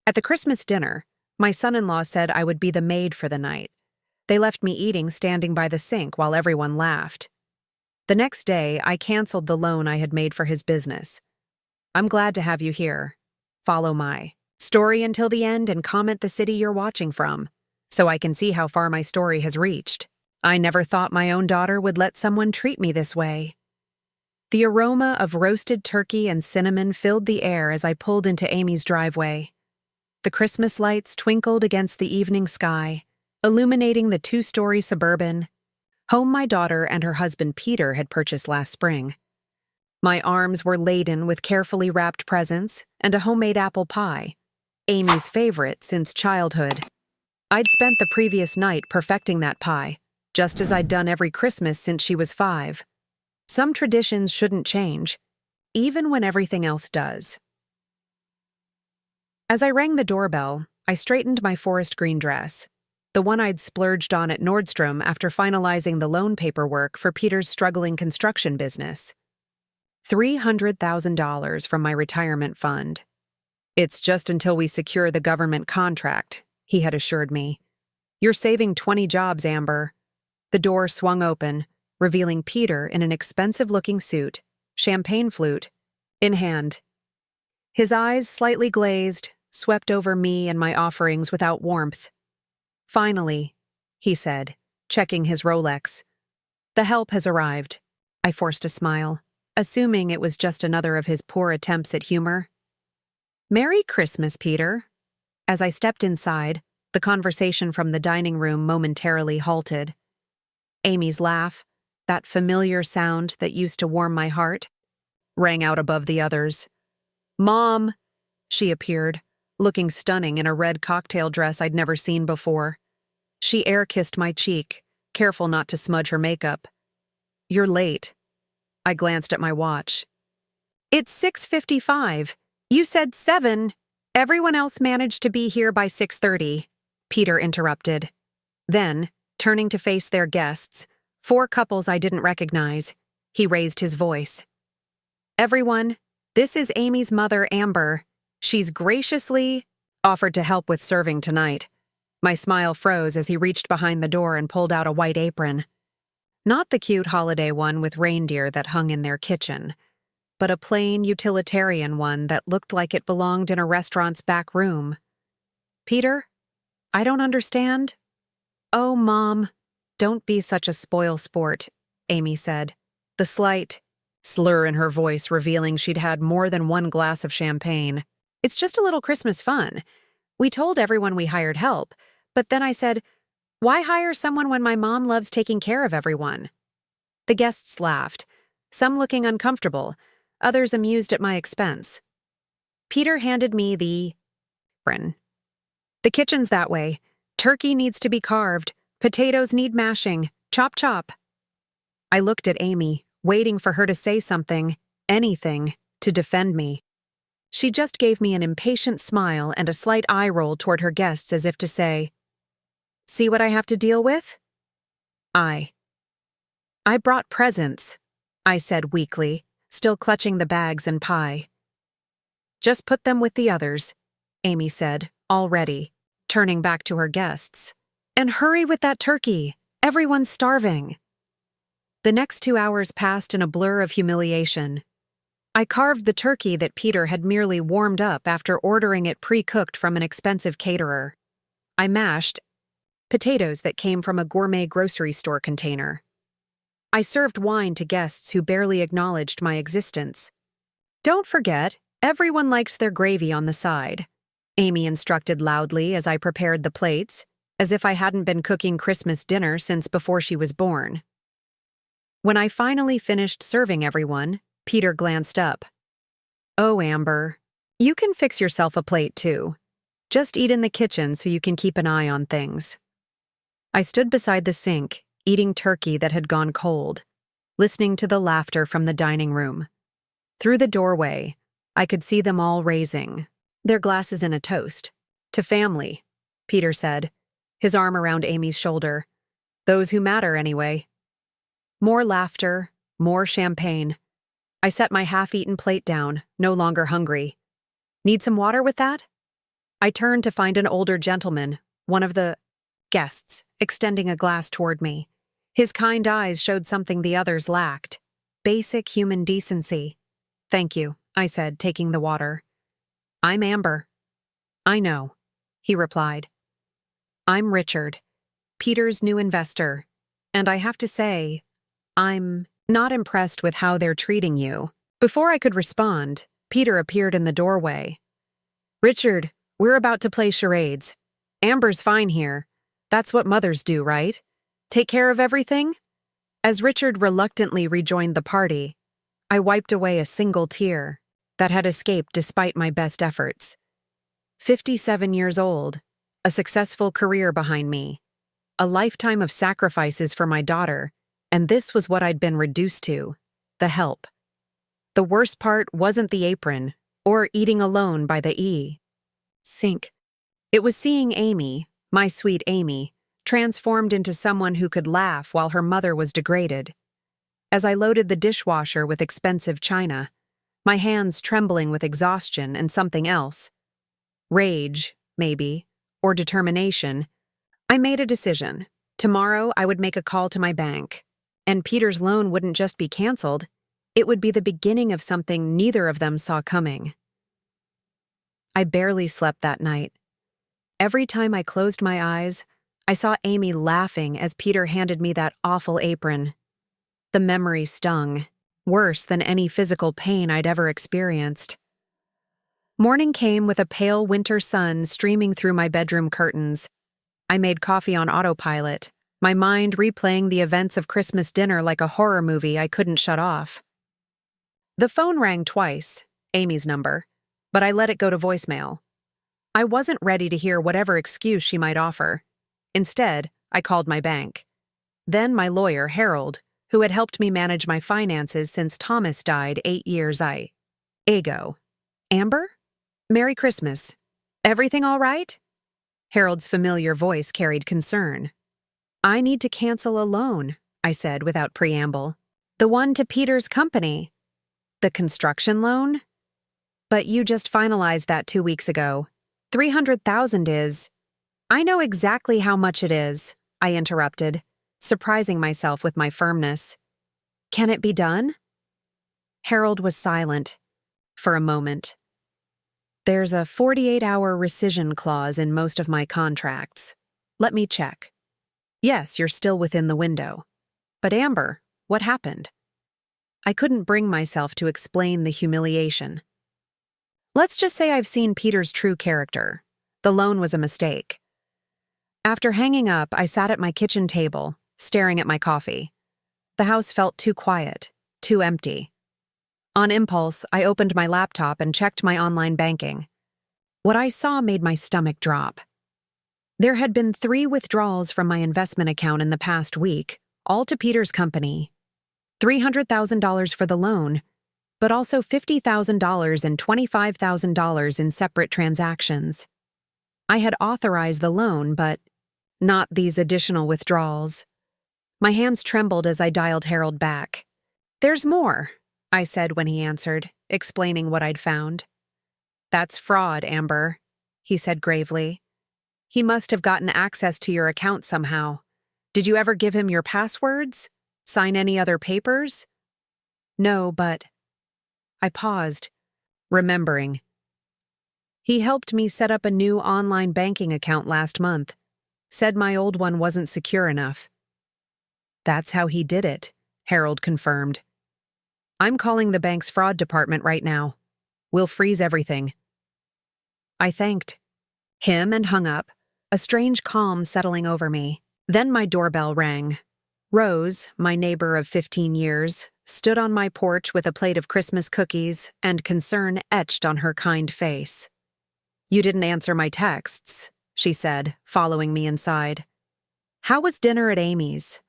At the Christmas dinner, my son-in-law said I would be the maid for the night. They left me eating standing by the sink while everyone laughed. The next day, I canceled the loan I had made for his business. I'm glad to have you here. Follow my story until the end and comment the city you're watching from, so I can see how far my story has reached. I never thought my own daughter would let someone treat me this way. The aroma of roasted turkey and cinnamon filled the air as I pulled into Amy's driveway. The Christmas lights twinkled against the evening sky, illuminating the two-story suburban home my daughter and her husband Peter had purchased last spring. My arms were laden with carefully wrapped presents and a homemade apple pie, Amy's favorite since childhood. I'd spent the previous night perfecting that pie, just as I'd done every Christmas since she was 5. Some traditions shouldn't change, even when everything else does. As I rang the doorbell, I straightened my forest green dress, the one I'd splurged on at Nordstrom after finalizing the loan paperwork for Peter's struggling construction business. $300,000 from my retirement fund. It's just until we secure the government contract, he had assured me. You're saving 20 jobs, Amber. The door swung open, revealing Peter in an expensive-looking suit, champagne flute in hand. His eyes, slightly glazed, swept over me and my offerings without warmth. Finally, he said, checking his Rolex. The help has arrived. I forced a smile, assuming it was just another of his poor attempts at humor. Merry Christmas, Peter. As I stepped inside, the conversation from the dining room momentarily halted. Amy's laugh, that familiar sound that used to warm my heart, rang out above the others. Mom! She appeared, looking stunning in a red cocktail dress I'd never seen before. She air-kissed my cheek, careful not to smudge her makeup. You're late. I glanced at my watch. It's 6:55. You said 7. Everyone else managed to be here by 6:30, Peter interrupted. Then, turning to face their guests, 4 couples I didn't recognize, he raised his voice. Everyone, this is Amy's mother, Amber. She's graciously offered to help with serving tonight. My smile froze as he reached behind the door and pulled out a white apron. Not the cute holiday one with reindeer that hung in their kitchen, but a plain utilitarian one that looked like it belonged in a restaurant's back room. Peter, I don't understand. Oh, Mom, don't be such a spoil sport, Amy said, the slight slur in her voice revealing she'd had more than 1 glass of champagne. It's just a little Christmas fun. We told everyone we hired help, but then I said, why hire someone when my mom loves taking care of everyone? The guests laughed, some looking uncomfortable, others amused at my expense. Peter handed me the apron. The kitchen's that way. Turkey needs to be carved. Potatoes need mashing. Chop, chop. I looked at Amy, waiting for her to say something, anything, to defend me. She just gave me an impatient smile and a slight eye roll toward her guests as if to say, see what I have to deal with? I brought presents, I said weakly, still clutching the bags and pie. Just put them with the others, Amy said, already, turning back to her guests. And hurry with that turkey. Everyone's starving. The next 2 hours passed in a blur of humiliation. I carved the turkey that Peter had merely warmed up after ordering it pre-cooked from an expensive caterer. I mashed potatoes that came from a gourmet grocery store container. I served wine to guests who barely acknowledged my existence. Don't forget, everyone likes their gravy on the side, Amy instructed loudly as I prepared the plates, as if I hadn't been cooking Christmas dinner since before she was born. When I finally finished serving everyone, Peter glanced up. Oh, Amber, you can fix yourself a plate too. Just eat in the kitchen so you can keep an eye on things. I stood beside the sink, eating turkey that had gone cold, listening to the laughter from the dining room. Through the doorway, I could see them all raising their glasses in a toast. To family, Peter said, his arm around Amy's shoulder. Those who matter, anyway. More laughter, more champagne. I set my half-eaten plate down, no longer hungry. Need some water with that? I turned to find an older gentleman, one of the guests, extending a glass toward me. His kind eyes showed something the others lacked: basic human decency. "Thank you," I said, taking the water. "I'm Amber." "I know," he replied. "I'm Richard, Peter's new investor, and I have to say, I'm not impressed with how they're treating you." Before I could respond, Peter appeared in the doorway. "Richard, we're about to play charades. Amber's fine here. That's what mothers do, right? Take care of everything?" As Richard reluctantly rejoined the party, I wiped away a single tear that had escaped despite my best efforts. 57 years old, a successful career behind me, a lifetime of sacrifices for my daughter, and this was what I'd been reduced to: the help. The worst part wasn't the apron, or eating alone by the sink. It was seeing Amy, my sweet Amy, transformed into someone who could laugh while her mother was degraded. As I loaded the dishwasher with expensive china, my hands trembling with exhaustion and something else, rage, maybe, or determination, I made a decision. Tomorrow I would make a call to my bank, and Peter's loan wouldn't just be canceled, it would be the beginning of something neither of them saw coming. I barely slept that night. Every time I closed my eyes, I saw Amy laughing as Peter handed me that awful apron. The memory stung, worse than any physical pain I'd ever experienced. Morning came with a pale winter sun streaming through my bedroom curtains. I made coffee on autopilot, my mind replaying the events of Christmas dinner like a horror movie I couldn't shut off. The phone rang twice, Amy's number, but I let it go to voicemail. I wasn't ready to hear whatever excuse she might offer. Instead, I called my bank. Then my lawyer, Harold, who had helped me manage my finances since Thomas died 8 years ago. "Amber? Merry Christmas. Everything all right?" Harold's familiar voice carried concern. "I need to cancel a loan," I said without preamble. "The one to Peter's company." "The construction loan?" "But you just finalized that 2 weeks ago. 300,000 is—" "I know exactly how much it is," I interrupted, surprising myself with my firmness. "Can it be done?" Harold was silent for a moment. "There's a 48-hour rescission clause in most of my contracts. Let me check. Yes, you're still within the window. But Amber, what happened?" I couldn't bring myself to explain the humiliation. "Let's just say I've seen Peter's true character. The loan was a mistake." After hanging up, I sat at my kitchen table, staring at my coffee. The house felt too quiet, too empty. On impulse, I opened my laptop and checked my online banking. What I saw made my stomach drop. There had been 3 withdrawals from my investment account in the past week, all to Peter's company. $300,000 for the loan, but also $50,000 and $25,000 in separate transactions. I had authorized the loan, but not these additional withdrawals. My hands trembled as I dialed Harold back. "There's more," I said when he answered, explaining what I'd found. "That's fraud, Amber," he said gravely. "He must have gotten access to your account somehow. Did you ever give him your passwords? Sign any other papers?" "No, but—" I paused, remembering. "He helped me set up a new online banking account last month. Said my old one wasn't secure enough." "That's how he did it," Harold confirmed. "I'm calling the bank's fraud department right now. We'll freeze everything." I thanked him and hung up, a strange calm settling over me. Then my doorbell rang. Rose, my neighbor of 15 years, stood on my porch with a plate of Christmas cookies and concern etched on her kind face. "You didn't answer my texts," she said, following me inside. "How was dinner at Amy's?"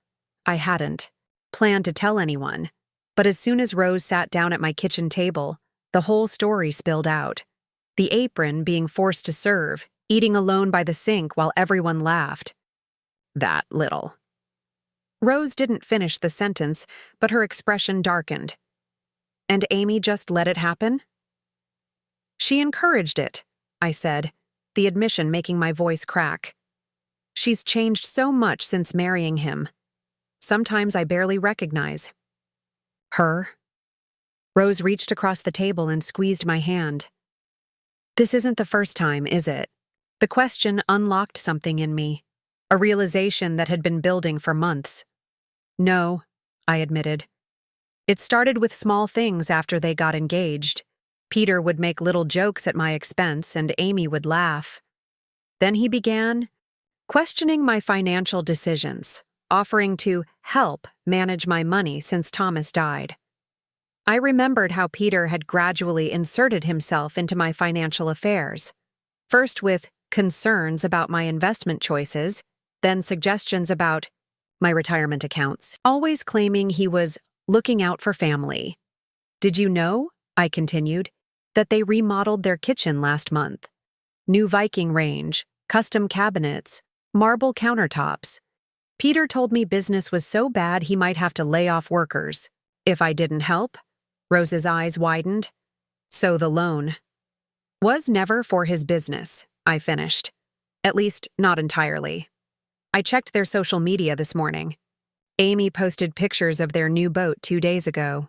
I hadn't planned to tell anyone, but as soon as Rose sat down at my kitchen table, the whole story spilled out. The apron being forced to serve, eating alone by the sink while everyone laughed. That little. Rose didn't finish the sentence, but her expression darkened. "And Amy just let it happen?" "She encouraged it," I said, the admission making my voice crack. She's changed so much since marrying him. Sometimes I barely recognize her. Rose reached across the table and squeezed my hand. This isn't the first time, is it? The question unlocked something in me, a realization that had been building for months. No, I admitted. It started with small things after they got engaged. Peter would make little jokes at my expense and Amy would laugh. Then he began questioning my financial decisions, offering to help manage my money since Thomas died. I remembered how Peter had gradually inserted himself into my financial affairs, first with concerns about my investment choices, then suggestions about my retirement accounts, always claiming he was looking out for family. Did you know, I continued, that they remodeled their kitchen last month? New Viking range, custom cabinets, marble countertops. Peter told me business was so bad he might have to lay off workers. If I didn't help? Rose's eyes widened. So the loan was never for his business, I finished. At least, not entirely. I checked their social media this morning. Amy posted pictures of their new boat 2 days ago.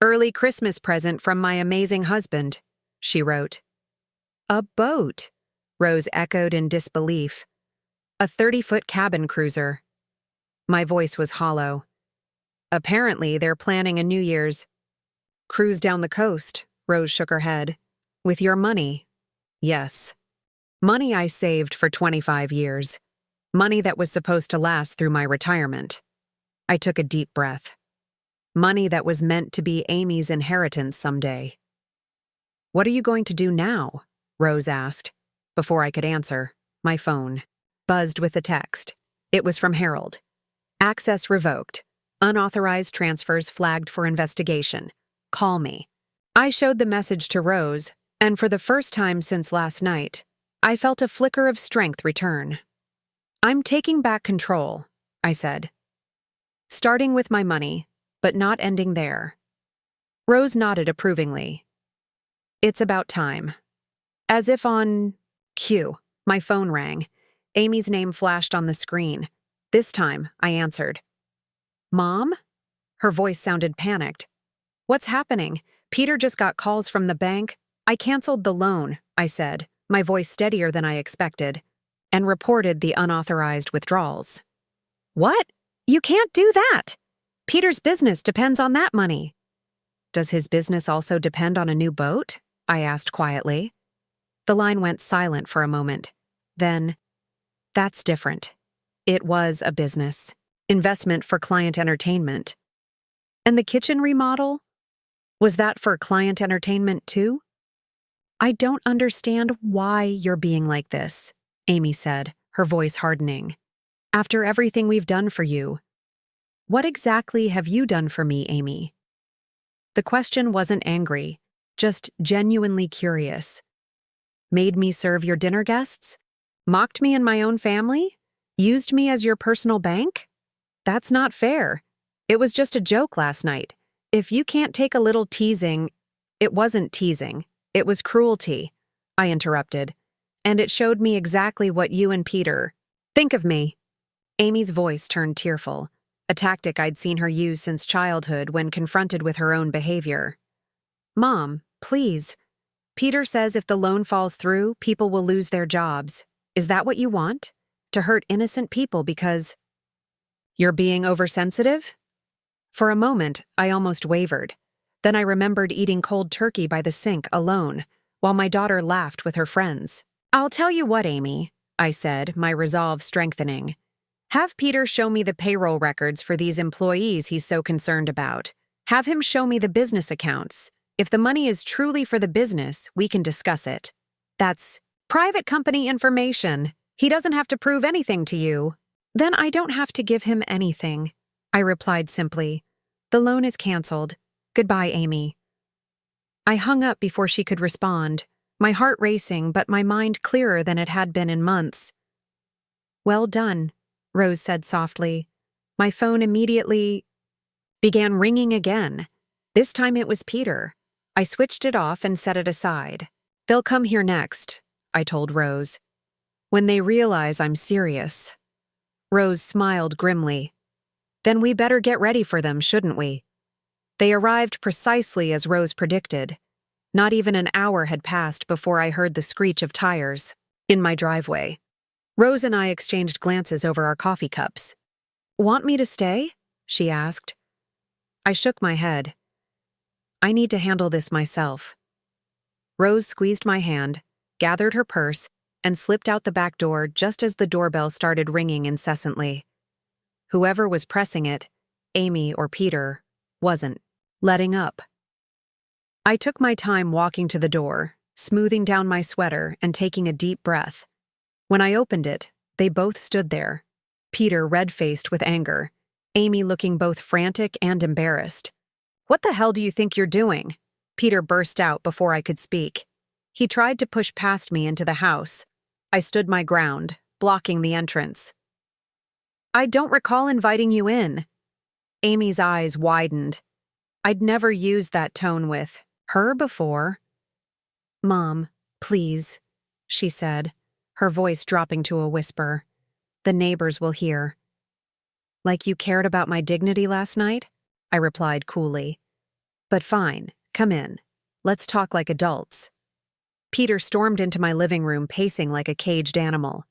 Early Christmas present from my amazing husband, she wrote. A boat, Rose echoed in disbelief. A 30-foot cabin cruiser. My voice was hollow. Apparently, they're planning a New Year's cruise down the coast, Rose shook her head. With your money? Yes. Money I saved for 25 years. Money that was supposed to last through my retirement. I took a deep breath. Money that was meant to be Amy's inheritance someday. What are you going to do now? Rose asked. Before I could answer, my phone buzzed with a text. It was from Harold. Access revoked. Unauthorized transfers flagged for investigation. Call me. I showed the message to Rose, and for the first time since last night, I felt a flicker of strength return. I'm taking back control, I said. Starting with my money, but not ending there. Rose nodded approvingly. It's about time. As if on cue, my phone rang. Amy's name flashed on the screen. This time, I answered. Mom? Her voice sounded panicked. What's happening? Peter just got calls from the bank. I canceled the loan, I said, my voice steadier than I expected, and reported the unauthorized withdrawals. What? You can't do that! Peter's business depends on that money. Does his business also depend on a new boat? I asked quietly. The line went silent for a moment. Then, that's different. It was a business. Investment for client entertainment. And the kitchen remodel? Was that for client entertainment too? I don't understand why you're being like this, Amy said, her voice hardening. After everything we've done for you. What exactly have you done for me, Amy? The question wasn't angry, just genuinely curious. Made me serve your dinner guests? Mocked me and my own family? Used me as your personal bank? That's not fair. It was just a joke last night. If you can't take a little teasing, it wasn't teasing. It was cruelty, I interrupted. And it showed me exactly what you and Peter think of me. Amy's voice turned tearful, a tactic I'd seen her use since childhood when confronted with her own behavior. Mom, please. Peter says if the loan falls through, people will lose their jobs. Is that what you want? To hurt innocent people because you're being oversensitive? For a moment, I almost wavered. Then I remembered eating cold turkey by the sink alone, while my daughter laughed with her friends. I'll tell you what, Amy, I said, my resolve strengthening. Have Peter show me the payroll records for these employees he's so concerned about. Have him show me the business accounts. If the money is truly for the business, we can discuss it. That's private company information. He doesn't have to prove anything to you. Then I don't have to give him anything, I replied simply. The loan is canceled. Goodbye, Amy. I hung up before she could respond, my heart racing but my mind clearer than it had been in months. Well done, Rose said softly. My phone immediately began ringing again. This time it was Peter. I switched it off and set it aside. They'll come here next, I told Rose. When they realize I'm serious. Rose smiled grimly. Then we better get ready for them, shouldn't we? They arrived precisely as Rose predicted. Not even an hour had passed before I heard the screech of tires in my driveway. Rose and I exchanged glances over our coffee cups. "Want me to stay?" she asked. I shook my head. "I need to handle this myself." Rose squeezed my hand, gathered her purse, and slipped out the back door just as the doorbell started ringing incessantly. Whoever was pressing it, Amy or Peter, wasn't letting up. I took my time walking to the door, smoothing down my sweater and taking a deep breath. When I opened it, they both stood there, Peter red-faced with anger, Amy looking both frantic and embarrassed. "What the hell do you think you're doing?" Peter burst out before I could speak. He tried to push past me into the house. I stood my ground, blocking the entrance. "I don't recall inviting you in." Amy's eyes widened. I'd never used that tone with her before. "Mom, please," she said, her voice dropping to a whisper. "The neighbors will hear." "Like you cared about my dignity last night?" I replied coolly. "But fine, come in. Let's talk like adults." Peter stormed into my living room, pacing like a caged animal.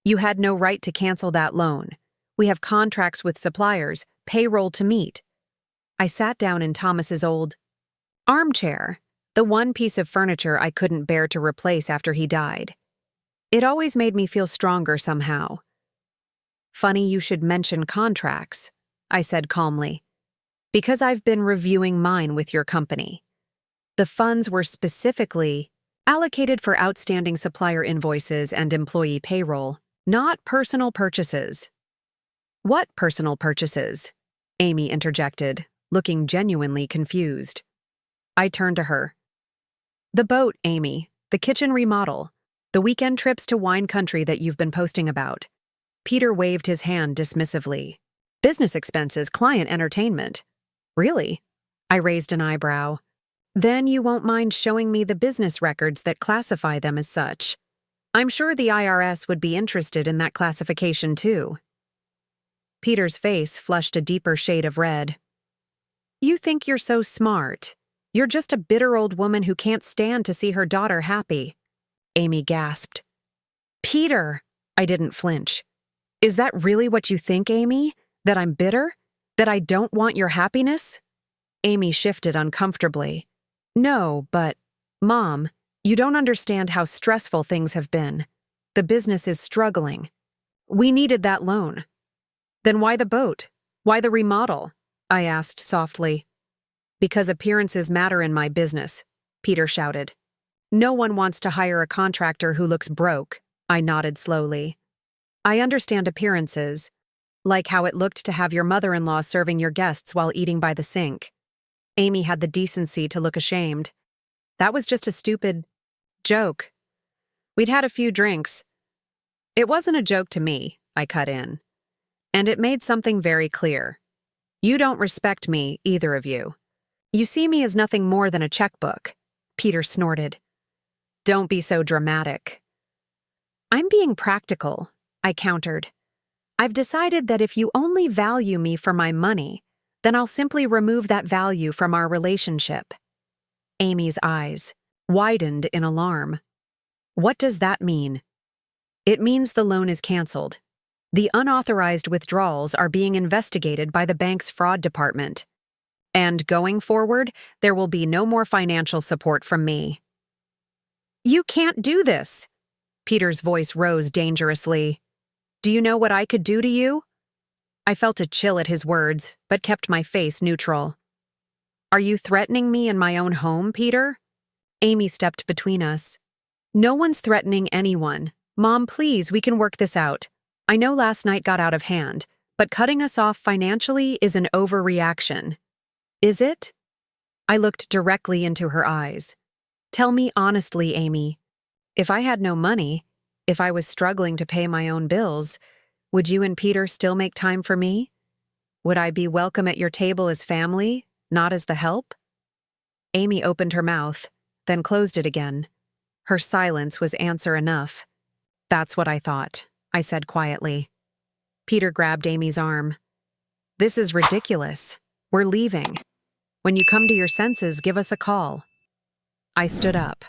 "You had no right to cancel that loan. We have contracts with suppliers, payroll to meet." I sat down in Thomas's old armchair, the one piece of furniture I couldn't bear to replace after he died. It always made me feel stronger somehow. "Funny you should mention contracts," I said calmly. "Because I've been reviewing mine with your company. The funds were specifically allocated for outstanding supplier invoices and employee payroll, not personal purchases." "What personal purchases?" Amy interjected, looking genuinely confused. I turned to her. "The boat, Amy, the kitchen remodel, the weekend trips to wine country that you've been posting about." Peter waved his hand dismissively. "Business expenses, client entertainment." "Really?" I raised an eyebrow. "Then you won't mind showing me the business records that classify them as such. I'm sure the IRS would be interested in that classification too." Peter's face flushed a deeper shade of red. "You think you're so smart. You're just a bitter old woman who can't stand to see her daughter happy." Amy gasped. "Peter!" I didn't flinch. "Is that really what you think, Amy? That I'm bitter? That I don't want your happiness?" Amy shifted uncomfortably. "No, but, Mom, you don't understand how stressful things have been. The business is struggling. We needed that loan." "Then why the boat? Why the remodel?" I asked softly. "Because appearances matter in my business," Peter shouted. "No one wants to hire a contractor who looks broke." I nodded slowly. "I understand appearances, like how it looked to have your mother-in-law serving your guests while eating by the sink." Amy had the decency to look ashamed. "That was just a stupid joke. We'd had a few drinks." "It wasn't a joke to me," I cut in. "And it made something very clear. You don't respect me, either of you. You see me as nothing more than a checkbook." Peter snorted. "Don't be so dramatic." "I'm being practical," I countered. "I've decided that if you only value me for my money, then I'll simply remove that value from our relationship." Amy's eyes widened in alarm. "What does that mean?" "It means the loan is canceled. The unauthorized withdrawals are being investigated by the bank's fraud department. And going forward, there will be no more financial support from me." "You can't do this." Peter's voice rose dangerously. "Do you know what I could do to you?" I felt a chill at his words, but kept my face neutral. "Are you threatening me in my own home, Peter?" Amy stepped between us. "No one's threatening anyone. Mom, please, we can work this out. I know last night got out of hand, but cutting us off financially is an overreaction." "Is it?" I looked directly into her eyes. "Tell me honestly, Amy. If I had no money, if I was struggling to pay my own bills, would you and Peter still make time for me? Would I be welcome at your table as family, not as the help?" Amy opened her mouth, then closed it again. Her silence was answer enough. "That's what I thought," I said quietly. Peter grabbed Amy's arm. "This is ridiculous. We're leaving. When you come to your senses, give us a call." I stood up.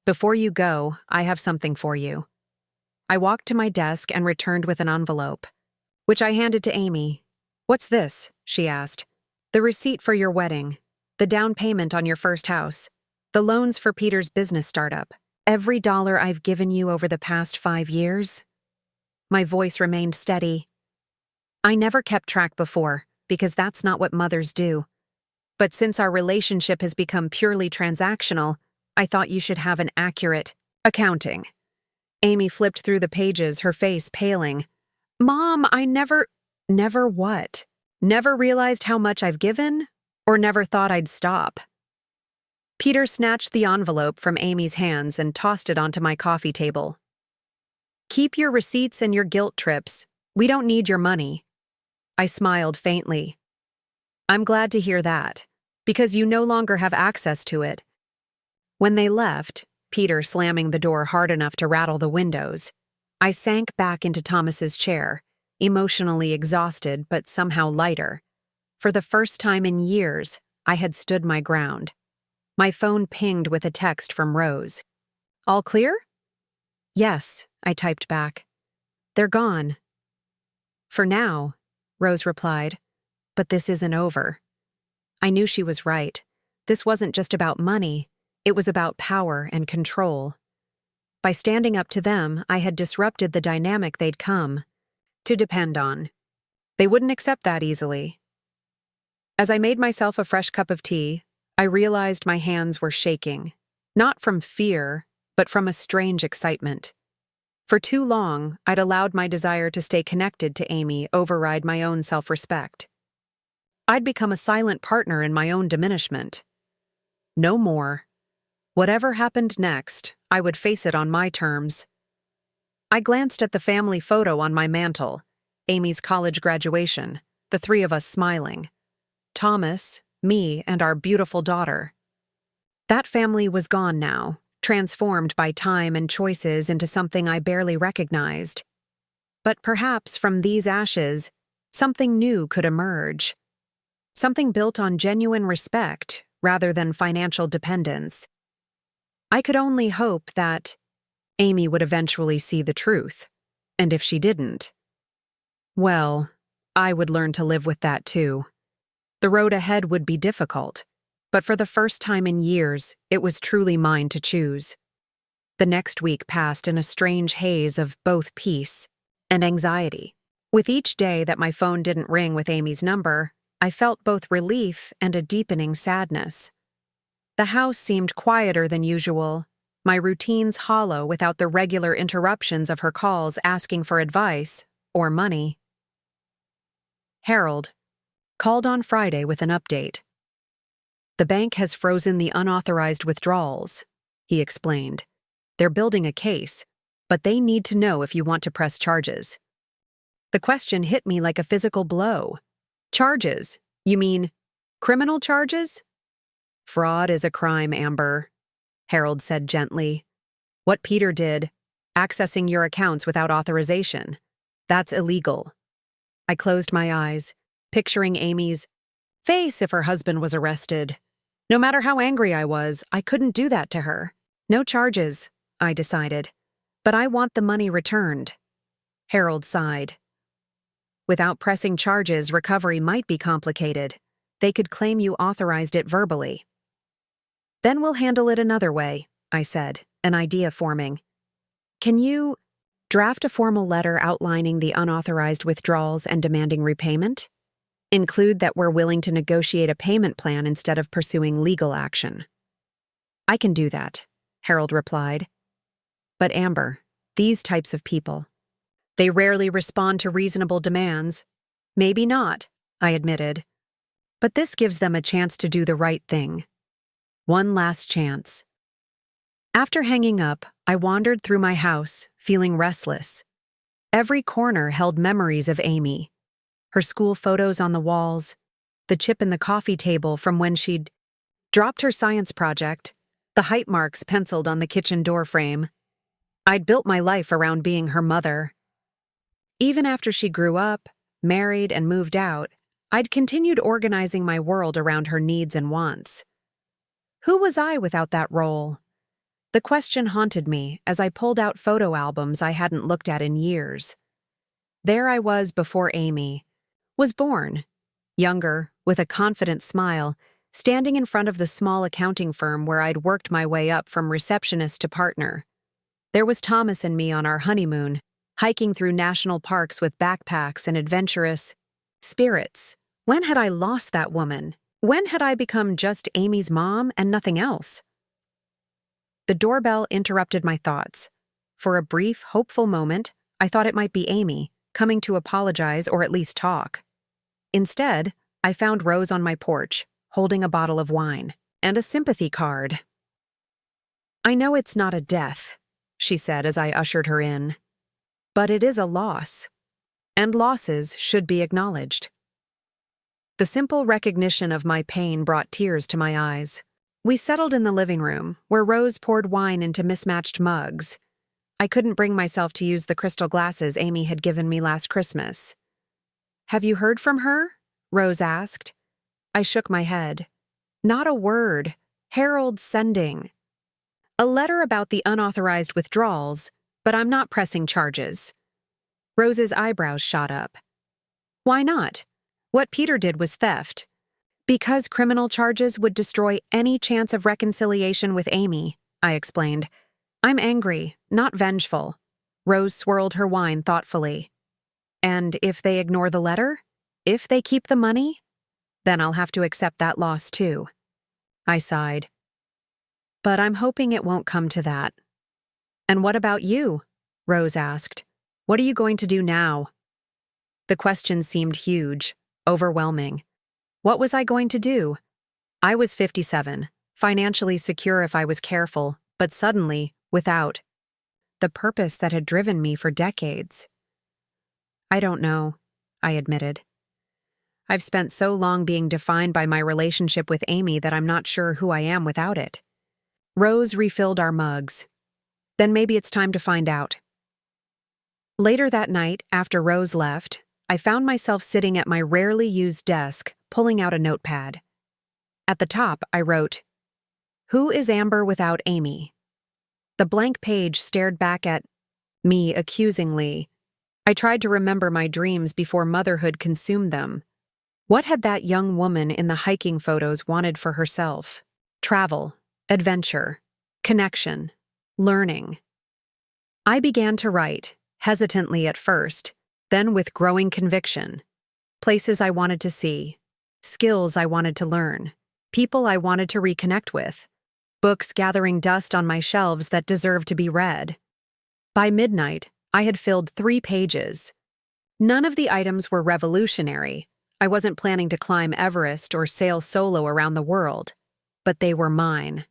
"Before you go, I have something for you." I walked to my desk and returned with an envelope, which I handed to Amy. "What's this?" she asked. "The receipt for your wedding, the down payment on your first house, the loans for Peter's business startup, every dollar I've given you over the past 5 years." My voice remained steady. "I never kept track before, because that's not what mothers do. But since our relationship has become purely transactional, I thought you should have an accurate accounting." Amy flipped through the pages, her face paling. "Mom, I never what? Never realized how much I've given? Or never thought I'd stop?" Peter snatched the envelope from Amy's hands and tossed it onto my coffee table. "Keep your receipts and your guilt trips. We don't need your money." I smiled faintly. "I'm glad to hear that, because you no longer have access to it." When they left, Peter slamming the door hard enough to rattle the windows, I sank back into Thomas's chair, emotionally exhausted but somehow lighter. For the first time in years, I had stood my ground. My phone pinged with a text from Rose. "All clear?" "Yes," I typed back. "They're gone." "For now," Rose replied. "But this isn't over." I knew she was right. This wasn't just about money. It was about power and control. By standing up to them, I had disrupted the dynamic they'd come to depend on. They wouldn't accept that easily. As I made myself a fresh cup of tea, I realized my hands were shaking, not from fear, but from a strange excitement. For too long, I'd allowed my desire to stay connected to Amy override my own self-respect. I'd become a silent partner in my own diminishment. No more. Whatever happened next, I would face it on my terms. I glanced at the family photo on my mantle, Amy's college graduation, the 3 of us smiling. Thomas, me, and our beautiful daughter. That family was gone now, transformed by time and choices into something I barely recognized. But perhaps from these ashes, something new could emerge. Something built on genuine respect rather than financial dependence. I could only hope that Amy would eventually see the truth, and if she didn't, well, I would learn to live with that too. The road ahead would be difficult, but for the first time in years, it was truly mine to choose. The next week passed in a strange haze of both peace and anxiety. With each day that my phone didn't ring with Amy's number, I felt both relief and a deepening sadness. The house seemed quieter than usual, my routines hollow without the regular interruptions of her calls asking for advice or money. Harold called on Friday with an update. "The bank has frozen the unauthorized withdrawals," he explained. "They're building a case, but they need to know if you want to press charges." The question hit me like a physical blow. "Charges? You mean criminal charges?" "Fraud is a crime, Amber," Harold said gently. "What Peter did, accessing your accounts without authorization, that's illegal." I closed my eyes, picturing Amy's face if her husband was arrested. No matter how angry I was, I couldn't do that to her. "No charges," I decided. "But I want the money returned." Harold sighed. "Without pressing charges, recovery might be complicated. They could claim you authorized it verbally." "Then we'll handle it another way," I said, an idea forming. "Can you draft a formal letter outlining the unauthorized withdrawals and demanding repayment? Include that we're willing to negotiate a payment plan instead of pursuing legal action." "I can do that," Harold replied. "But Amber, these types of people, they rarely respond to reasonable demands." "Maybe not," I admitted. "But this gives them a chance to do the right thing. One last chance." After hanging up, I wandered through my house, feeling restless. Every corner held memories of Amy. Her school photos on the walls, the chip in the coffee table from when she'd dropped her science project, the height marks penciled on the kitchen door frame. I'd built my life around being her mother. Even after she grew up, married, and moved out, I'd continued organizing my world around her needs and wants. Who was I without that role? The question haunted me as I pulled out photo albums I hadn't looked at in years. There I was before Amy was born, younger, with a confident smile, standing in front of the small accounting firm where I'd worked my way up from receptionist to partner. There was Thomas and me on our honeymoon, hiking through national parks with backpacks and adventurous spirits. When had I lost that woman? When had I become just Amy's mom and nothing else? The doorbell interrupted my thoughts. For a brief, hopeful moment, I thought it might be Amy, coming to apologize or at least talk. Instead, I found Rose on my porch, holding a bottle of wine and a sympathy card. "I know it's not a death," she said as I ushered her in. "But it is a loss, and losses should be acknowledged." The simple recognition of my pain brought tears to my eyes. We settled in the living room, where Rose poured wine into mismatched mugs. I couldn't bring myself to use the crystal glasses Amy had given me last Christmas. "Have you heard from her?" Rose asked. I shook my head. "Not a word. Harold's sending a letter about the unauthorized withdrawals, but I'm not pressing charges." Rose's eyebrows shot up. "Why not? What Peter did was theft." "Because criminal charges would destroy any chance of reconciliation with Amy," I explained. "I'm angry, not vengeful." Rose swirled her wine thoughtfully. "And if they ignore the letter? If they keep the money? Then I'll have to accept that loss too." I sighed. "But I'm hoping it won't come to that." "And what about you?" Rose asked. "What are you going to do now?" The question seemed huge, overwhelming. What was I going to do? I was 57, financially secure if I was careful, but suddenly, without the purpose that had driven me for decades. "I don't know," I admitted. "I've spent so long being defined by my relationship with Amy that I'm not sure who I am without it." Rose refilled our mugs. "Then maybe it's time to find out." Later that night, after Rose left, I found myself sitting at my rarely used desk, pulling out a notepad. At the top, I wrote, "Who is Amber without Amy?" The blank page stared back at me accusingly. I tried to remember my dreams before motherhood consumed them. What had that young woman in the hiking photos wanted for herself? Travel, adventure, connection, learning. I began to write, hesitantly at first, then with growing conviction. Places I wanted to see, skills I wanted to learn, people I wanted to reconnect with, books gathering dust on my shelves that deserved to be read. By midnight, I had filled 3 pages. None of the items were revolutionary. I wasn't planning to climb Everest or sail solo around the world, but they were mine.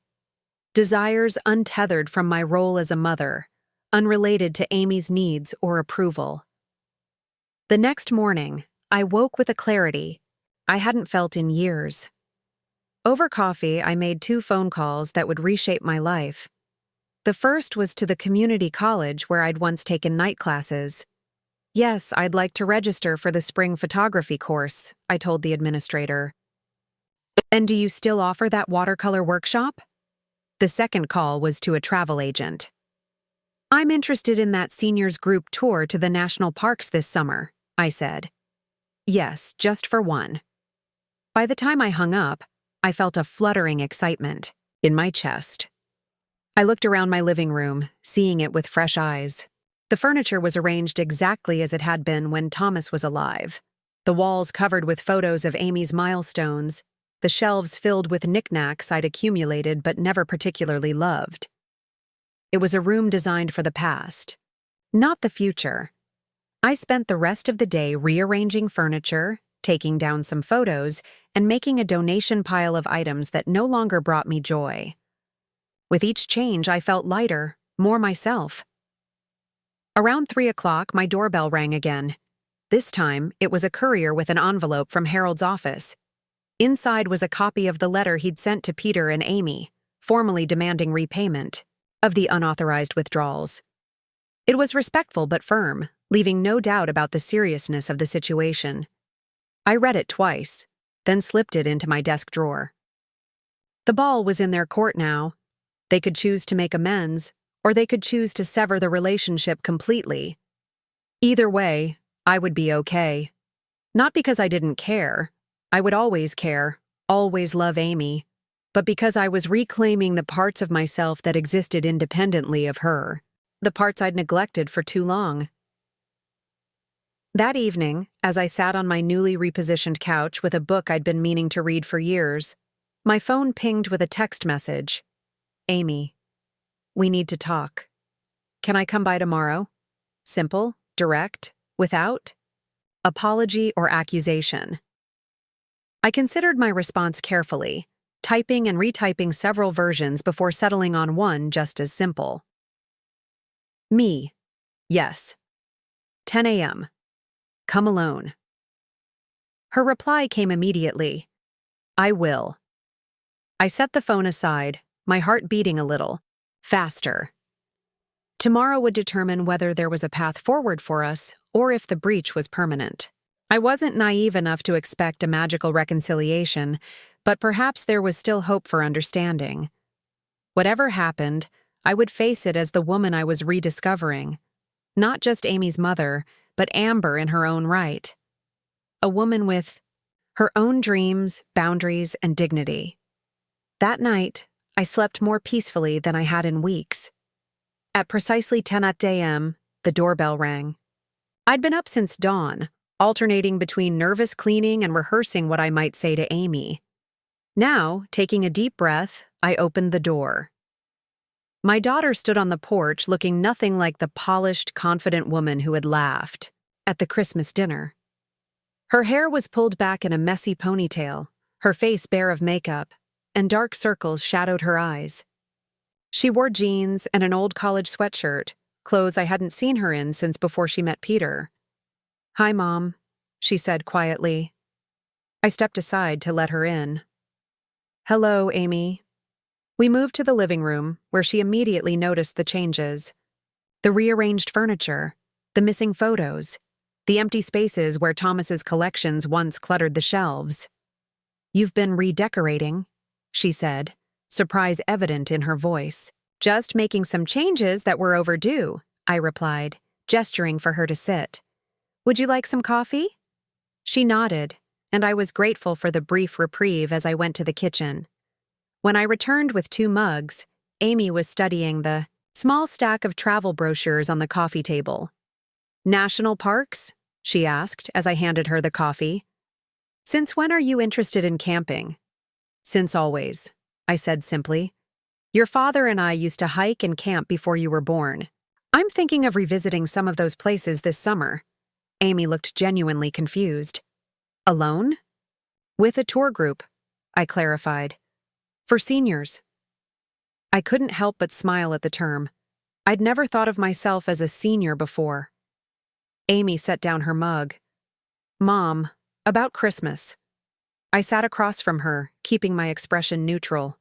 Desires untethered from my role as a mother, unrelated to Amy's needs or approval. The next morning, I woke with a clarity I hadn't felt in years. Over coffee, I made 2 phone calls that would reshape my life. The first was to the community college where I'd once taken night classes. "Yes, I'd like to register for the spring photography course," I told the administrator. "And do you still offer that watercolor workshop?" The second call was to a travel agent. "I'm interested in that seniors group tour to the national parks this summer," I said. "Yes, just for one." By the time I hung up, I felt a fluttering excitement in my chest. I looked around my living room, seeing it with fresh eyes. The furniture was arranged exactly as it had been when Thomas was alive. The walls covered with photos of Amy's milestones, the shelves filled with knickknacks I'd accumulated but never particularly loved. It was a room designed for the past, not the future. I spent the rest of the day rearranging furniture, taking down some photos, and making a donation pile of items that no longer brought me joy. With each change, I felt lighter, more myself. Around 3 o'clock, my doorbell rang again. This time, it was a courier with an envelope from Harold's office. Inside was a copy of the letter he'd sent to Peter and Amy, formally demanding repayment of the unauthorized withdrawals. It was respectful but firm, leaving no doubt about the seriousness of the situation. I read it twice, then slipped it into my desk drawer. The ball was in their court now. They could choose to make amends, or they could choose to sever the relationship completely. Either way, I would be okay. Not because I didn't care. I would always care, always love Amy, but because I was reclaiming the parts of myself that existed independently of her, the parts I'd neglected for too long. That evening, as I sat on my newly repositioned couch with a book I'd been meaning to read for years, my phone pinged with a text message. Amy, we need to talk. Can I come by tomorrow? Simple, direct, without apology or accusation. I considered my response carefully, typing and retyping several versions before settling on one just as simple. Me. Yes. 10 a.m. Come alone. Her reply came immediately. I will. I set the phone aside, my heart beating a little, faster. Tomorrow would determine whether there was a path forward for us or if the breach was permanent. I wasn't naive enough to expect a magical reconciliation, but perhaps there was still hope for understanding. Whatever happened, I would face it as the woman I was rediscovering. Not just Amy's mother, but Amber in her own right. A woman with her own dreams, boundaries, and dignity. That night, I slept more peacefully than I had in weeks. At precisely 10 a.m., the doorbell rang. I'd been up since dawn, alternating between nervous cleaning and rehearsing what I might say to Amy. Now, taking a deep breath, I opened the door. My daughter stood on the porch looking nothing like the polished, confident woman who had laughed at the Christmas dinner. Her hair was pulled back in a messy ponytail, her face bare of makeup, and dark circles shadowed her eyes. She wore jeans and an old college sweatshirt, clothes I hadn't seen her in since before she met Peter. Hi, Mom, she said quietly. I stepped aside to let her in. Hello, Amy. We moved to the living room, where she immediately noticed the changes. The rearranged furniture, the missing photos, the empty spaces where Thomas's collections once cluttered the shelves. You've been redecorating, she said, surprise evident in her voice. Just making some changes that were overdue, I replied, gesturing for her to sit. Would you like some coffee? She nodded, and I was grateful for the brief reprieve as I went to the kitchen. When I returned with 2 mugs, Amy was studying the small stack of travel brochures on the coffee table. National parks? She asked as I handed her the coffee. Since when are you interested in camping? Since always, I said simply. Your father and I used to hike and camp before you were born. I'm thinking of revisiting some of those places this summer. Amy looked genuinely confused. Alone? With a tour group, I clarified. For seniors. I couldn't help but smile at the term. I'd never thought of myself as a senior before. Amy set down her mug. Mom, about Christmas. I sat across from her, keeping my expression neutral.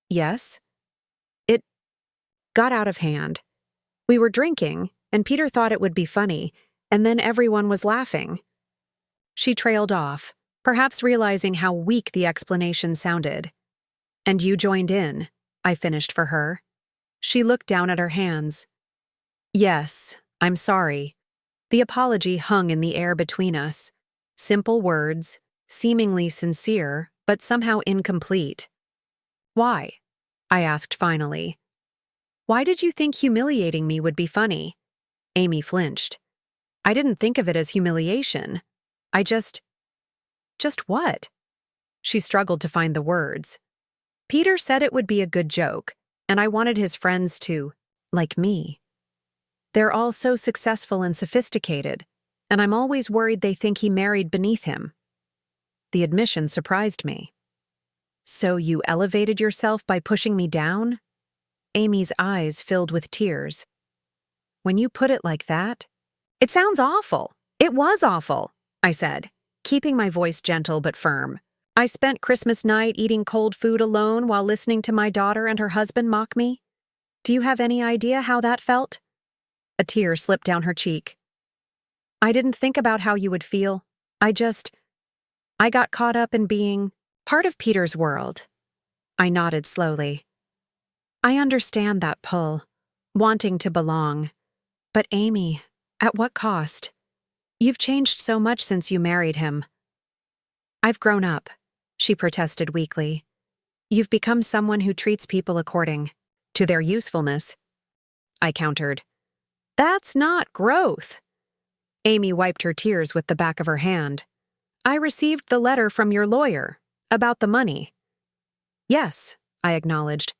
Yes? It got out of hand. We were drinking, and Peter thought it would be funny, and then everyone was laughing. She trailed off, perhaps realizing how weak the explanation sounded. And you joined in, I finished for her. She looked down at her hands. Yes, I'm sorry. The apology hung in the air between us. Simple words, seemingly sincere, but somehow incomplete. Why? I asked finally. Why did you think humiliating me would be funny? Amy flinched. I didn't think of it as humiliation. I just what? She struggled to find the words. Peter said it would be a good joke, and I wanted his friends to, like me. They're all so successful and sophisticated, and I'm always worried they think he married beneath him. The admission surprised me. So you elevated yourself by pushing me down? Amy's eyes filled with tears. When you put it like that, it sounds awful. It was awful, I said, keeping my voice gentle but firm. I spent Christmas night eating cold food alone while listening to my daughter and her husband mock me. Do you have any idea how that felt? A tear slipped down her cheek. I didn't think about how you would feel. I got caught up in being part of Peter's world. I nodded slowly. I understand that pull, wanting to belong. But Amy, at what cost? You've changed so much since you married him. I've grown up, she protested weakly. You've become someone who treats people according to their usefulness. I countered. That's not growth. Amy wiped her tears with the back of her hand. I received the letter from your lawyer about the money. Yes, I acknowledged.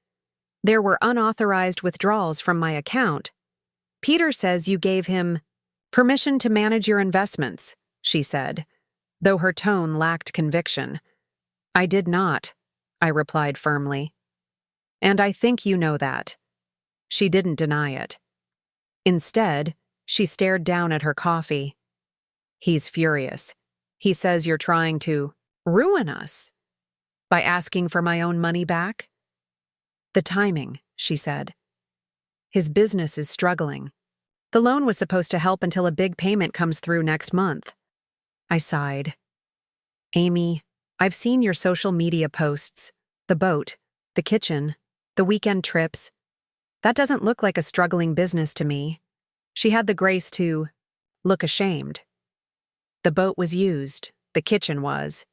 There were unauthorized withdrawals from my account. Peter says you gave him permission to manage your investments, she said, though her tone lacked conviction. I did not, I replied firmly. And I think you know that. She didn't deny it. Instead, she stared down at her coffee. He's furious. He says you're trying to ruin us by asking for my own money back. The timing, she said. His business is struggling. The loan was supposed to help until a big payment comes through next month. I sighed. Amy, I've seen your social media posts, the boat, the kitchen, the weekend trips. That doesn't look like a struggling business to me. She had the grace to look ashamed. The boat was used, the kitchen was.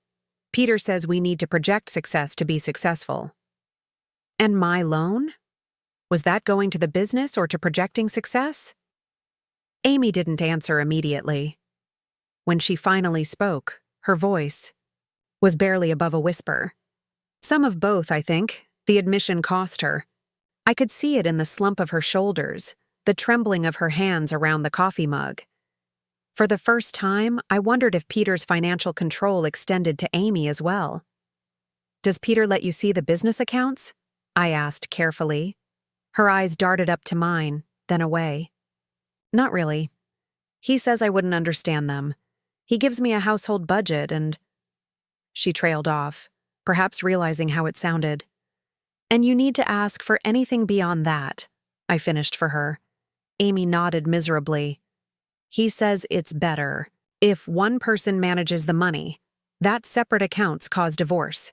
Peter says we need to project success to be successful. And my loan? Was that going to the business or to projecting success? Amy didn't answer immediately. When she finally spoke, her voice was barely above a whisper. Some of both, I think. The admission cost her. I could see it in the slump of her shoulders, the trembling of her hands around the coffee mug. For the first time, I wondered if Peter's financial control extended to Amy as well. Does Peter let you see the business accounts? I asked carefully. Her eyes darted up to mine, then away. Not really. He says I wouldn't understand them. He gives me a household budget and… She trailed off, perhaps realizing how it sounded. And you need to ask for anything beyond that, I finished for her. Amy nodded miserably. He says it's better if one person manages the money. That separate accounts cause divorce.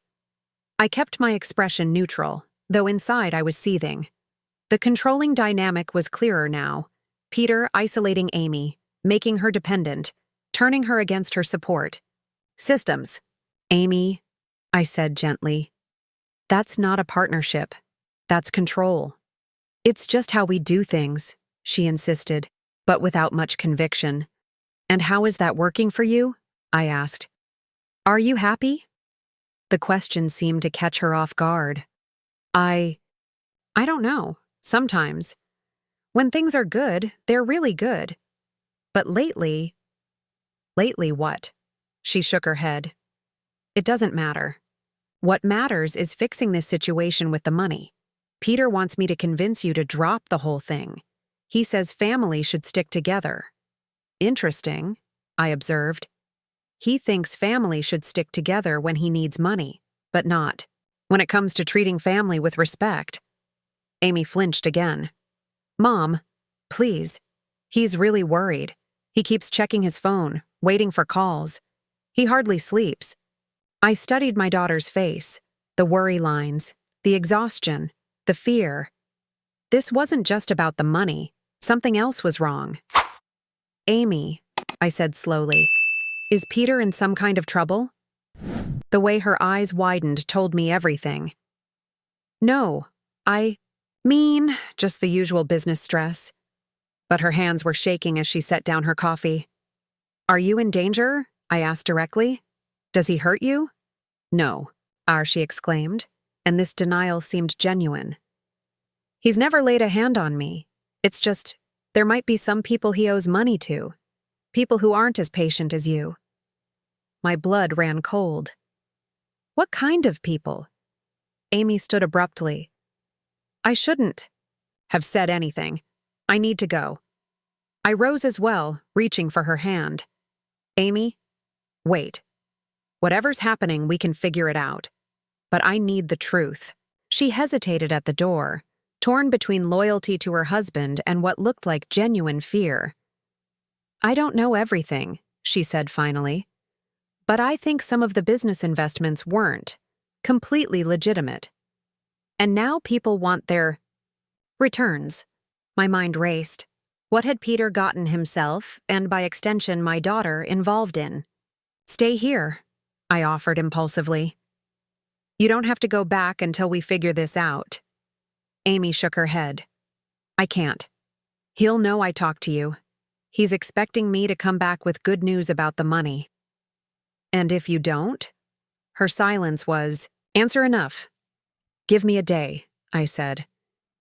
I kept my expression neutral, though inside I was seething. The controlling dynamic was clearer now. Peter isolating Amy, making her dependent, turning her against her support. Systems. Amy, I said gently. That's not a partnership. That's control. It's just how we do things, she insisted, but without much conviction. And how is that working for you? I asked. Are you happy? The question seemed to catch her off guard. I don't know. Sometimes. When things are good, they're really good. But lately… Lately what? She shook her head. It doesn't matter. What matters is fixing this situation with the money. Peter wants me to convince you to drop the whole thing. He says family should stick together. Interesting, I observed. He thinks family should stick together when he needs money, but not when it comes to treating family with respect. Amy flinched again. Mom, please. He's really worried. He keeps checking his phone, waiting for calls. He hardly sleeps. I studied my daughter's face, the worry lines, the exhaustion, the fear. This wasn't just about the money. Something else was wrong. Amy, I said slowly, is Peter in some kind of trouble? The way her eyes widened told me everything. No, I mean, just the usual business stress. But her hands were shaking as she set down her coffee. Are you in danger? I asked directly. Does he hurt you? No, she exclaimed, and this denial seemed genuine. He's never laid a hand on me. It's just, there might be some people he owes money to. People who aren't as patient as you. My blood ran cold. What kind of people? Amy stood abruptly. I shouldn't have said anything. I need to go. I rose as well, reaching for her hand. Amy, wait. Whatever's happening, we can figure it out. But I need the truth. She hesitated at the door, torn between loyalty to her husband and what looked like genuine fear. I don't know everything, she said finally. But I think some of the business investments weren't completely legitimate. And now people want their returns. My mind raced. What had Peter gotten himself, and by extension my daughter, involved in? Stay here, I offered impulsively. You don't have to go back until we figure this out. Amy shook her head. I can't. He'll know I talked to you. He's expecting me to come back with good news about the money. And if you don't? Her silence was, answer enough. Give me a day, I said.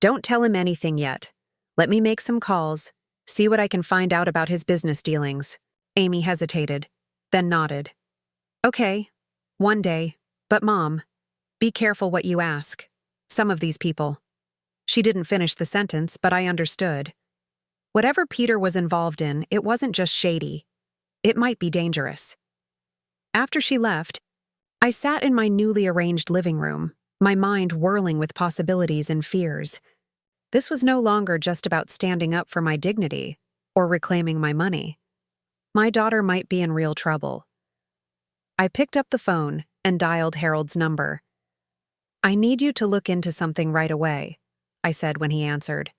Don't tell him anything yet. Let me make some calls, see what I can find out about his business dealings. Amy hesitated, then nodded. Okay, one day, but Mom, be careful what you ask. Some of these people. She didn't finish the sentence, but I understood. Whatever Peter was involved in, it wasn't just shady. It might be dangerous. After she left, I sat in my newly arranged living room, my mind whirling with possibilities and fears. This was no longer just about standing up for my dignity or reclaiming my money. My daughter might be in real trouble. I picked up the phone and dialed Harold's number. I need you to look into something right away, I said when he answered.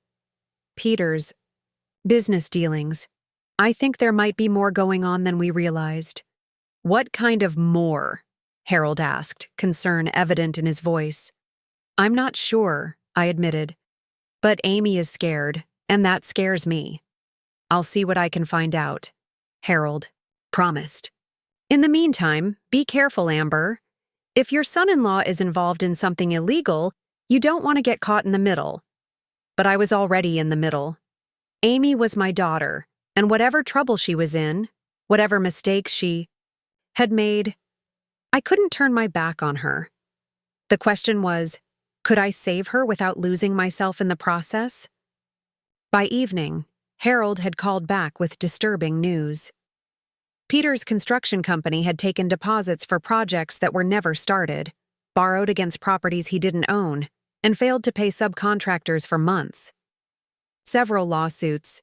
Peter's business dealings. I think there might be more going on than we realized. What kind of more? Harold asked, concern evident in his voice. I'm not sure, I admitted. But Amy is scared, and that scares me. I'll see what I can find out. Harold promised. In the meantime, be careful, Amber. If your son-in-law is involved in something illegal, you don't want to get caught in the middle. But I was already in the middle. Amy was my daughter, and whatever trouble she was in, whatever mistakes she had made, I couldn't turn my back on her. The question was, could I save her without losing myself in the process? By evening, Harold had called back with disturbing news. Peter's construction company had taken deposits for projects that were never started, borrowed against properties he didn't own, and failed to pay subcontractors for months. Several lawsuits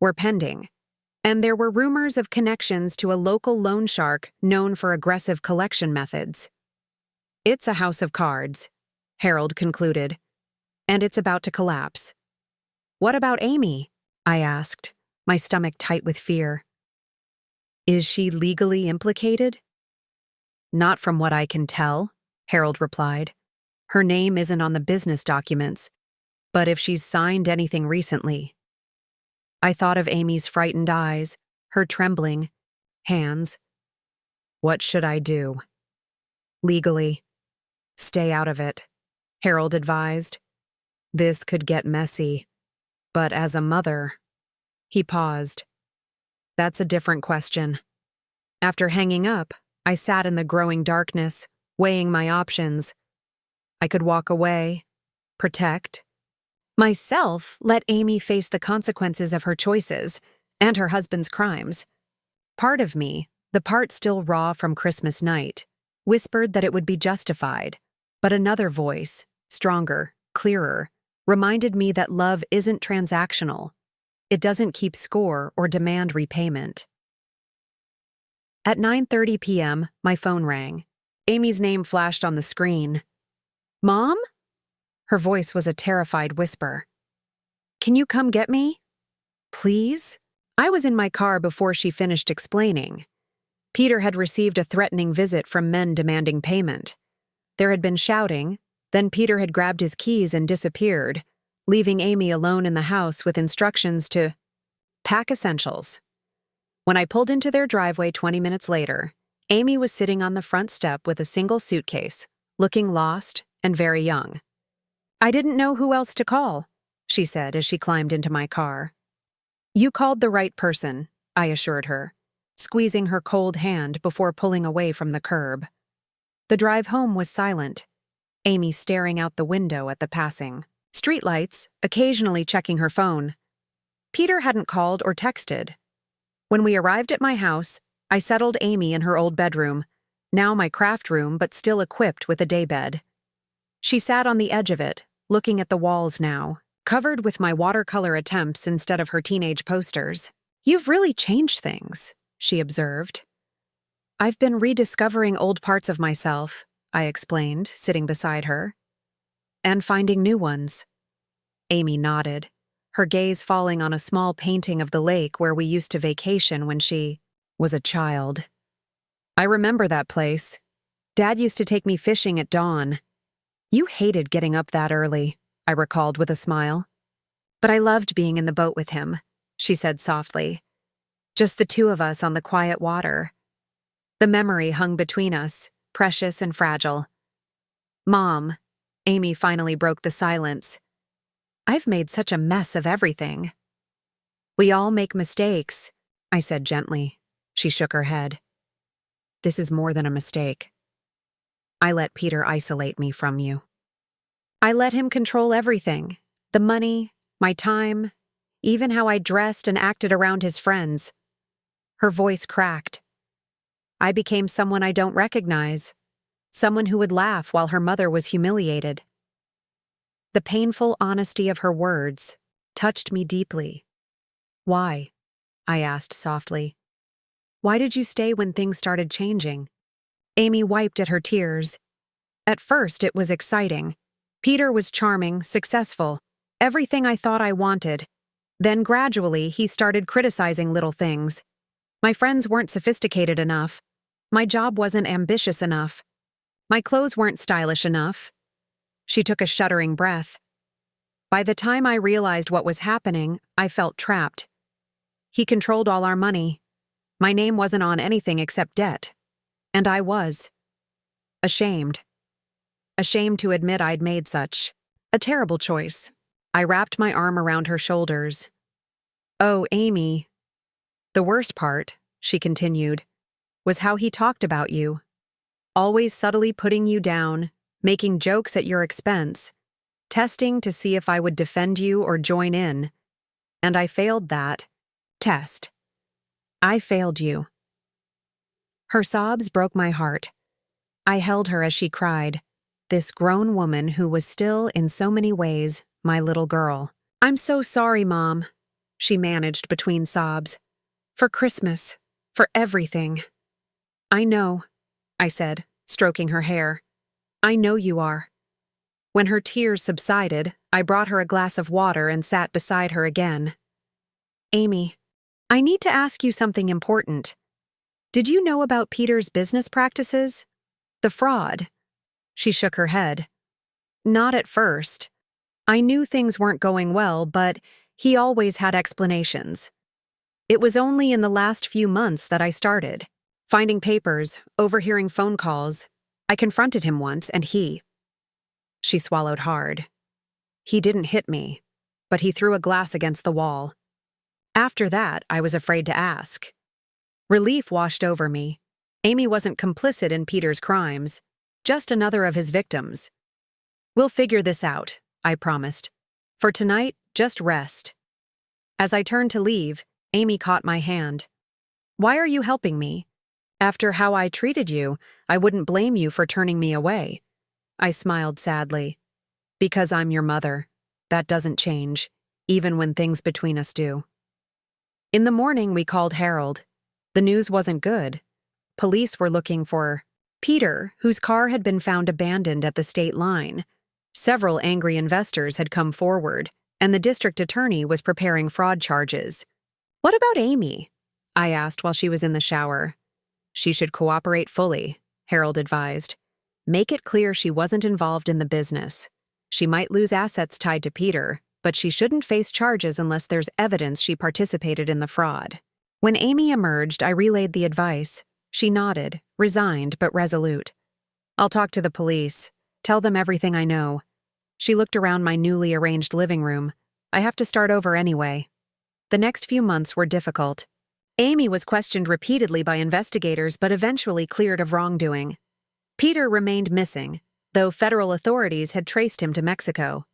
were pending, and there were rumors of connections to a local loan shark known for aggressive collection methods. It's a house of cards, Harold concluded, and it's about to collapse. What about Amy? I asked, my stomach tight with fear. Is she legally implicated? Not from what I can tell, Harold replied. Her name isn't on the business documents, but if she's signed anything recently. I thought of Amy's frightened eyes, her trembling hands. What should I do? Legally. Stay out of it, Harold advised. This could get messy, but as a mother. He paused. That's a different question. After hanging up, I sat in the growing darkness, weighing my options. I could walk away, protect myself, let Amy face the consequences of her choices and her husband's crimes. Part of me, the part still raw from Christmas night, whispered that it would be justified, but another voice, stronger, clearer, reminded me that love isn't transactional. It doesn't keep score or demand repayment. At 9:30 p.m., my phone rang. Amy's name flashed on the screen. Mom? Her voice was a terrified whisper. Can you come get me? Please? I was in my car before she finished explaining. Peter had received a threatening visit from men demanding payment. There had been shouting, then Peter had grabbed his keys and disappeared, leaving Amy alone in the house with instructions to pack essentials. When I pulled into their driveway 20 minutes later, Amy was sitting on the front step with a single suitcase, looking lost and very young. I didn't know who else to call, she said as she climbed into my car. You called the right person, I assured her, squeezing her cold hand before pulling away from the curb. The drive home was silent, Amy staring out the window at the passing streetlights, occasionally checking her phone. Peter hadn't called or texted. When we arrived at my house, I settled Amy in her old bedroom, now my craft room but still equipped with a daybed. She sat on the edge of it, looking at the walls now, covered with my watercolor attempts instead of her teenage posters. "You've really changed things," she observed. "I've been rediscovering old parts of myself," I explained, sitting beside her. "And finding new ones." Amy nodded, her gaze falling on a small painting of the lake where we used to vacation when she was a child. "I remember that place. Dad used to take me fishing at dawn. You hated getting up that early," I recalled with a smile. "But I loved being in the boat with him," she said softly. "Just the two of us on the quiet water." The memory hung between us, precious and fragile. "Mom," Amy finally broke the silence, "I've made such a mess of everything." "We all make mistakes," I said gently. She shook her head. "This is more than a mistake. I let Peter isolate me from you. I let him control everything, the money, my time, even how I dressed and acted around his friends." Her voice cracked. "I became someone I don't recognize, someone who would laugh while her mother was humiliated." The painful honesty of her words touched me deeply. "Why?" I asked softly. "Why did you stay when things started changing?" Amy wiped at her tears. "At first, it was exciting. Peter was charming, successful, everything I thought I wanted. Then gradually, he started criticizing little things. My friends weren't sophisticated enough. My job wasn't ambitious enough. My clothes weren't stylish enough." She took a shuddering breath. "By the time I realized what was happening, I felt trapped. He controlled all our money. My name wasn't on anything except debt. And I was. Ashamed. Ashamed to admit I'd made such a terrible choice." I wrapped my arm around her shoulders. "Oh, Amy. The worst part," she continued, "was how he talked about you. Always subtly putting you down, making jokes at your expense, testing to see if I would defend you or join in. And I failed that test. I failed you." Her sobs broke my heart. I held her as she cried, this grown woman who was still, in so many ways, my little girl. "I'm so sorry, Mom," she managed between sobs. "For Christmas, for everything." "I know," I said, stroking her hair. "I know you are." When her tears subsided, I brought her a glass of water and sat beside her again. "Amy, I need to ask you something important. Did you know about Peter's business practices? The fraud?" She shook her head. "Not at first. I knew things weren't going well, but he always had explanations. It was only in the last few months that I started. Finding papers, overhearing phone calls. I confronted him once, and he..." She swallowed hard. "He didn't hit me, but he threw a glass against the wall. After that, I was afraid to ask." Relief washed over me. Amy wasn't complicit in Peter's crimes, just another of his victims. "We'll figure this out," I promised. "For tonight, just rest." As I turned to leave, Amy caught my hand. "Why are you helping me? After how I treated you, I wouldn't blame you for turning me away." I smiled sadly. "Because I'm your mother. That doesn't change, even when things between us do." In the morning, we called Harold. The news wasn't good. Police were looking for Peter, whose car had been found abandoned at the state line. Several angry investors had come forward, and the district attorney was preparing fraud charges. "What about Amy?" I asked while she was in the shower. "She should cooperate fully," Harold advised. "Make it clear she wasn't involved in the business. She might lose assets tied to Peter, but she shouldn't face charges unless there's evidence she participated in the fraud." When Amy emerged, I relayed the advice. She nodded, resigned but resolute. "I'll talk to the police. Tell them everything I know." She looked around my newly arranged living room. "I have to start over anyway." The next few months were difficult. Amy was questioned repeatedly by investigators but eventually cleared of wrongdoing. Peter remained missing, though federal authorities had traced him to Mexico.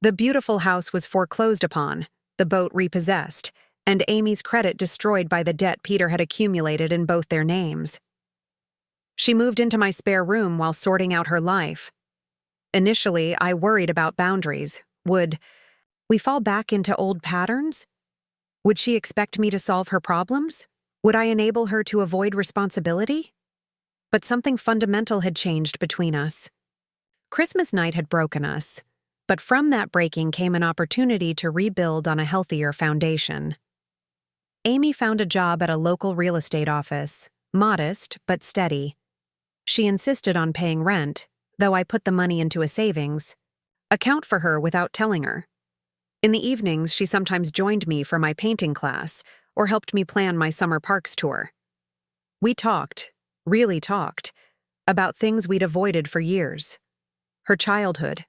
The beautiful house was foreclosed upon, the boat repossessed, and Amy's credit destroyed by the debt Peter had accumulated in both their names. She moved into my spare room while sorting out her life. Initially, I worried about boundaries. Would we fall back into old patterns? Would she expect me to solve her problems? Would I enable her to avoid responsibility? But something fundamental had changed between us. Christmas night had broken us, but from that breaking came an opportunity to rebuild on a healthier foundation. Amy found a job at a local real estate office, modest but steady. She insisted on paying rent, though I put the money into a savings account for her without telling her. In the evenings, she sometimes joined me for my painting class or helped me plan my summer parks tour. We talked, really talked, about things we'd avoided for years. Her childhood,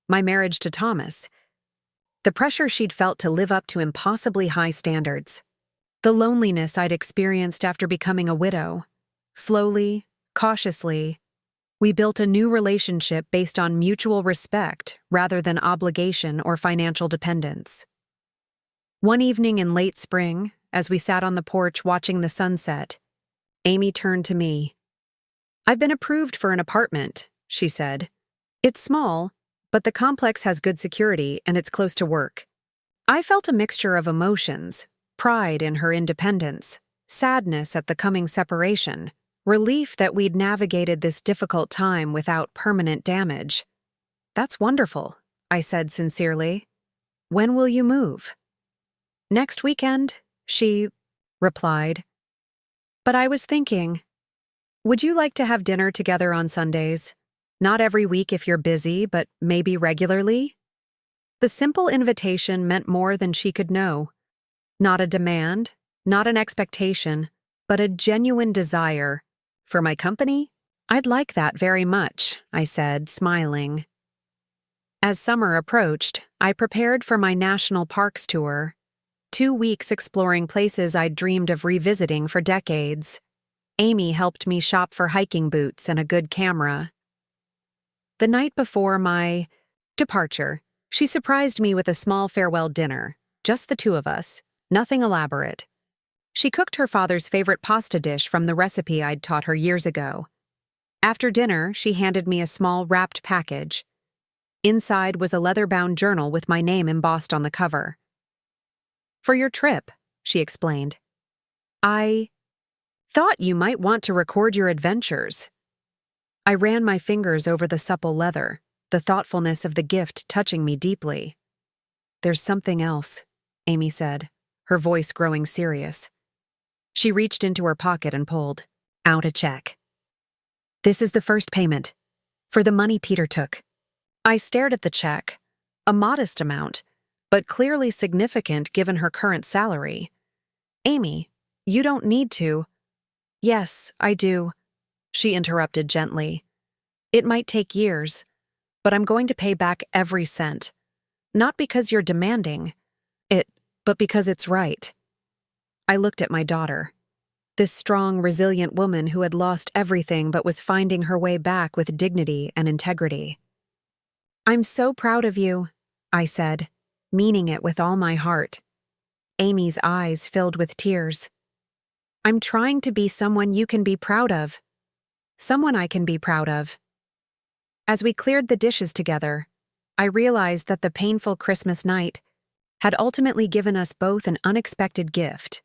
my marriage to Thomas, the pressure she'd felt to live up to impossibly high standards, the loneliness I'd experienced after becoming a widow. Slowly, cautiously, we built a new relationship based on mutual respect rather than obligation or financial dependence. One evening in late spring, as we sat on the porch watching the sunset, Amy turned to me. "I've been approved for an apartment," she said. "It's small, but the complex has good security and it's close to work." I felt a mixture of emotions, pride in her independence, sadness at the coming separation, relief that we'd navigated this difficult time without permanent damage. "That's wonderful," I said sincerely. "When will you move?" "Next weekend," she replied. But I was thinking, would you like to have dinner together on Sundays? Not every week if you're busy, but maybe regularly? The simple invitation meant more than she could know. Not a demand, not an expectation, but a genuine desire. "For my company? I'd like that very much," I said, smiling. As summer approached, I prepared for my national parks tour. 2 weeks exploring places I'd dreamed of revisiting for decades. Amy helped me shop for hiking boots and a good camera. The night before my departure, she surprised me with a small farewell dinner, just the two of us, nothing elaborate. She cooked her father's favorite pasta dish from the recipe I'd taught her years ago. After dinner, she handed me a small wrapped package. Inside was a leather-bound journal with my name embossed on the cover. "For your trip," she explained. "I thought you might want to record your adventures." I ran my fingers over the supple leather, the thoughtfulness of the gift touching me deeply. "There's something else," Amy said, her voice growing serious. She reached into her pocket and pulled out a check. "This is the first payment, for the money Peter took." I stared at the check, a modest amount, but clearly significant given her current salary. "Amy, you don't need to." "Yes, I do," she interrupted gently. "It might take years, but I'm going to pay back every cent. Not because you're demanding it, but because it's right." I looked at my daughter, this strong, resilient woman who had lost everything but was finding her way back with dignity and integrity. "I'm so proud of you," I said, meaning it with all my heart. Amy's eyes filled with tears. "I'm trying to be someone you can be proud of. Someone I can be proud of." As we cleared the dishes together, I realized that the painful Christmas night had ultimately given us both an unexpected gift,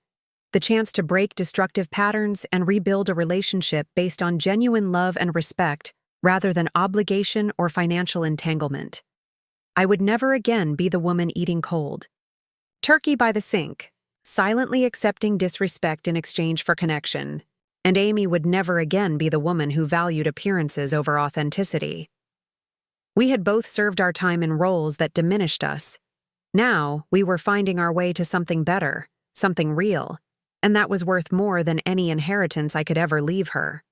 the chance to break destructive patterns and rebuild a relationship based on genuine love and respect rather than obligation or financial entanglement. I would never again be the woman eating cold turkey by the sink, silently accepting disrespect in exchange for connection, and Amy would never again be the woman who valued appearances over authenticity. We had both served our time in roles that diminished us. Now, we were finding our way to something better, something real, and that was worth more than any inheritance I could ever leave her.